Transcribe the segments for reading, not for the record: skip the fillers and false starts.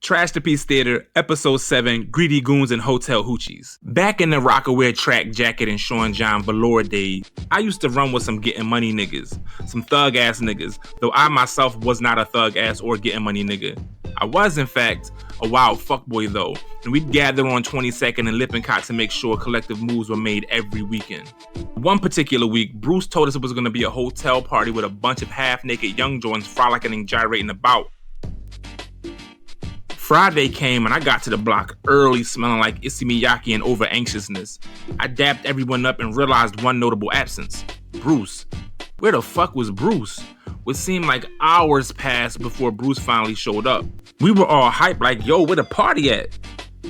Trash to Peace Theater, Episode 7, Greedy Goons and Hotel Hoochies. Back in the Rockaware track jacket and Sean John velour days, I used to run with some getting money niggas, some thug ass niggas, though I myself was not a thug ass or getting money nigga. I was, in fact, a wild fuckboy though, and we'd gather on 22nd and Lippincott to make sure collective moves were made every weekend. One particular week, Bruce told us it was going to be a hotel party with a bunch of half-naked young joints frolicking and gyrating about. Friday came and I got to the block early smelling like issey miyake and over-anxiousness. I dapped everyone up and realized one notable absence. Bruce. Where the fuck was Bruce? What seemed like hours passed before Bruce finally showed up. We were all hyped like, yo, where the party at?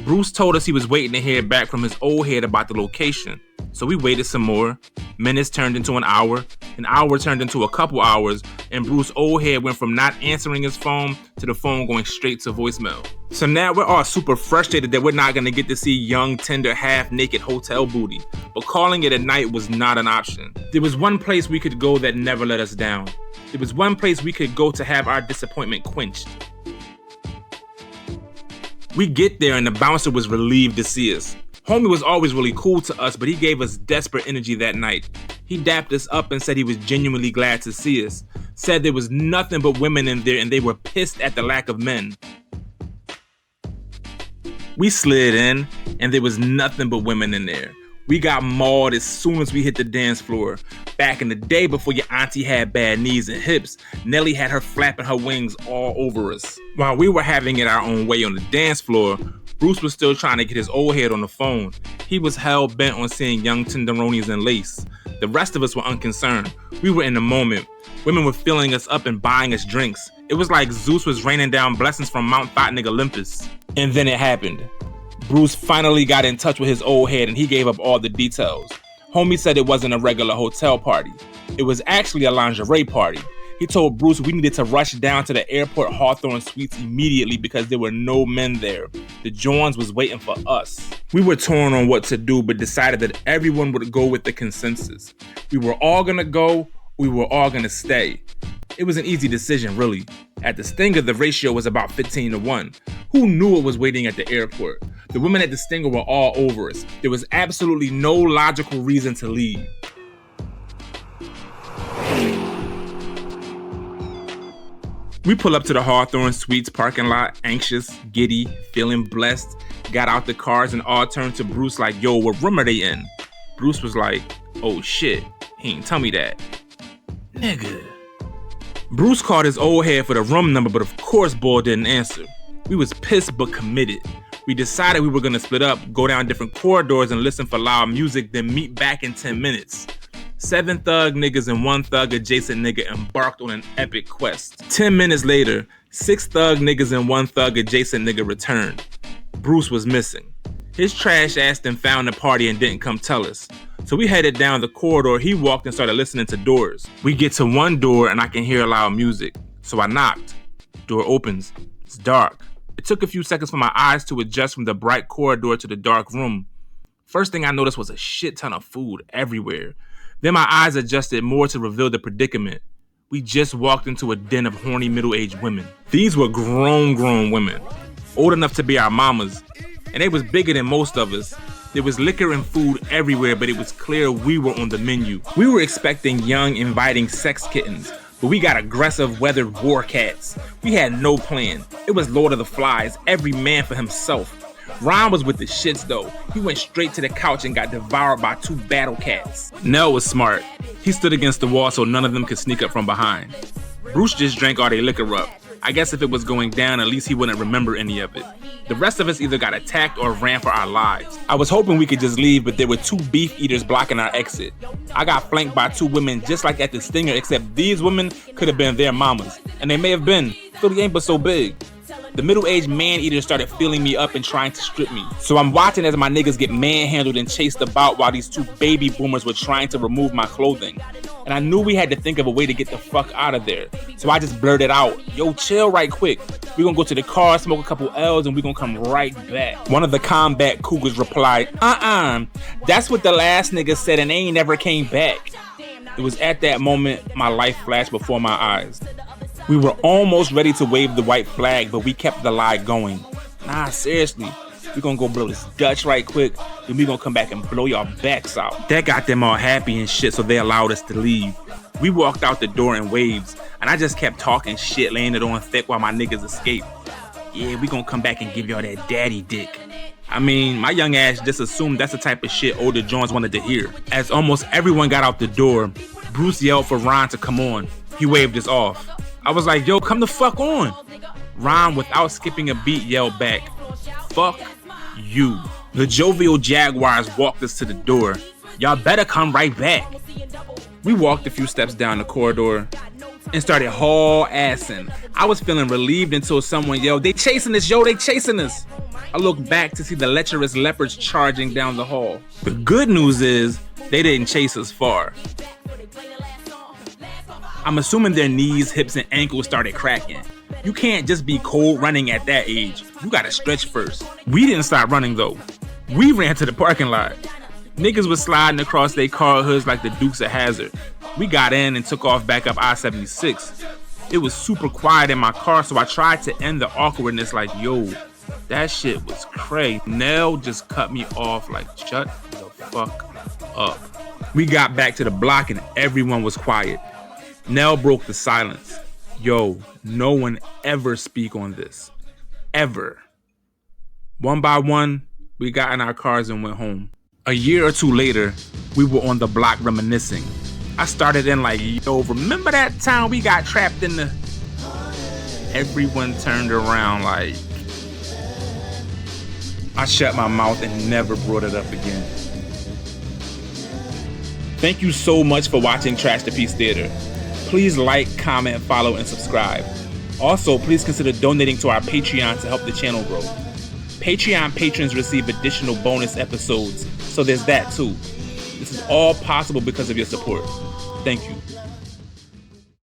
Bruce told us he was waiting to hear back from his old head about the location. So we waited some more. Minutes turned into an hour turned into a couple hours, and Bruce's old head went from not answering his phone to the phone going straight to voicemail. So now we're all super frustrated that we're not gonna get to see young, tender, half-naked hotel booty. But calling it a night was not an option. There was one place we could go that never let us down. There was one place we could go to have our disappointment quenched. We get there and the bouncer was relieved to see us. Homie was always really cool to us, but he gave us desperate energy that night. He dapped us up and said he was genuinely glad to see us. Said there was nothing but women in there and they were pissed at the lack of men. We slid in and there was nothing but women in there. We got mauled as soon as we hit the dance floor. Back in the day before your auntie had bad knees and hips, Nelly had her flapping her wings all over us. While we were having it our own way on the dance floor, Bruce was still trying to get his old head on the phone. He was hell-bent on seeing young tenderonis in lace. The rest of us were unconcerned. We were in the moment. Women were filling us up and buying us drinks. It was like Zeus was raining down blessings from Mount Thotnig Olympus. And then it happened. Bruce finally got in touch with his old head and he gave up all the details. Homie said it wasn't a regular hotel party. It was actually a lingerie party. He told Bruce we needed to rush down to the airport Hawthorne Suites immediately because there were no men there. The Johns was waiting for us. We were torn on what to do, but decided that everyone would go with the consensus. We were all gonna go, we were all gonna stay. It was an easy decision, really. At the Stinger, the ratio was about 15-1. Who knew it was waiting at the airport? The women at the Stinger were all over us. There was absolutely no logical reason to leave. We pull up to the Hawthorne Suites parking lot, anxious, giddy, feeling blessed, got out the cars and all turned to Bruce like, yo, what room are they in? Bruce was like, oh shit, he ain't tell me that. Nigga. Bruce called his old head for the room number, but of course Bull didn't answer. We was pissed but committed. We decided we were gonna split up, go down different corridors and listen for loud music, then meet back in 10 minutes. 7 thug niggas and 1 thug adjacent nigga embarked on an epic quest. 10 minutes later, 6 thug niggas and 1 thug adjacent nigga returned. Bruce was missing. His trash ass then found the party and didn't come tell us. So we headed down the corridor. He walked and started listening to doors. We get to one door and I can hear loud music. So I knocked. Door opens. It's dark. It took a few seconds for my eyes to adjust from the bright corridor to the dark room. First thing I noticed was a shit ton of food everywhere. Then my eyes adjusted more to reveal the predicament. We just walked into a den of horny middle-aged women. These were grown women, old enough to be our mamas, and they was bigger than most of us. There was liquor and food everywhere, but it was clear we were on the menu. We were expecting young, inviting sex kittens, but we got aggressive, weathered war cats. We had no plan. It was Lord of the Flies, every man for himself. Ron was with the shits though. He went straight to the couch and got devoured by 2 battle cats. Nell was smart. He stood against the wall so none of them could sneak up from behind. Bruce just drank all their liquor up. I guess if it was going down, at least he wouldn't remember any of it. The rest of us either got attacked or ran for our lives. I was hoping we could just leave, but there were 2 beef eaters blocking our exit. I got flanked by 2 women just like at the Stinger, except these women could have been their mamas. And they may have been. Philly ain't but so big. The middle-aged man-eater started feeling me up and trying to strip me. So I'm watching as my niggas get manhandled and chased about while these 2 baby boomers were trying to remove my clothing. And I knew we had to think of a way to get the fuck out of there. So I just blurted out, yo, chill right quick. We gonna go to the car, smoke a couple L's, and we gonna come right back. One of the combat cougars replied, that's what the last nigga said and they ain't never came back. It was at that moment my life flashed before my eyes. We were almost ready to wave the white flag, but we kept the lie going. Nah, seriously, we gonna go blow this Dutch right quick, then we gonna come back and blow y'all backs out. That got them all happy and shit, so they allowed us to leave. We walked out the door in waves, and I just kept talking shit, laying it on thick while my niggas escaped. Yeah, we gonna come back and give y'all that daddy dick. I mean, my young ass just assumed that's the type of shit older Jones wanted to hear. As almost everyone got out the door, Bruce yelled for Ron to come on. He waved us off. I was like, yo, come the fuck on. Ron, without skipping a beat, yelled back, fuck you. The jovial Jaguars walked us to the door. Y'all better come right back. We walked a few steps down the corridor and started haul-assing. I was feeling relieved until someone yelled, they chasing us, yo, they chasing us. I looked back to see the lecherous leopards charging down the hall. The good news is, they didn't chase us far. I'm assuming their knees, hips, and ankles started cracking. You can't just be cold running at that age. You gotta stretch first. We didn't stop running though. We ran to the parking lot. Niggas was sliding across their car hoods like the Dukes of Hazzard. We got in and took off back up I-76. It was super quiet in my car, so I tried to end the awkwardness like, yo, that shit was cray. Nell just cut me off like, shut the fuck up. We got back to the block and everyone was quiet. Nell broke the silence. Yo, no one ever speak on this. Ever. One by one, we got in our cars and went home. A year or two later, we were on the block reminiscing. I started in like, yo, remember that time we got trapped in the... Everyone turned around like... I shut my mouth and never brought it up again. Thank you so much for watching Trash to Peace Theater. Please like, comment, follow, and subscribe. Also, please consider donating to our Patreon to help the channel grow. Patreon patrons receive additional bonus episodes, so there's that too. This is all possible because of your support. Thank you.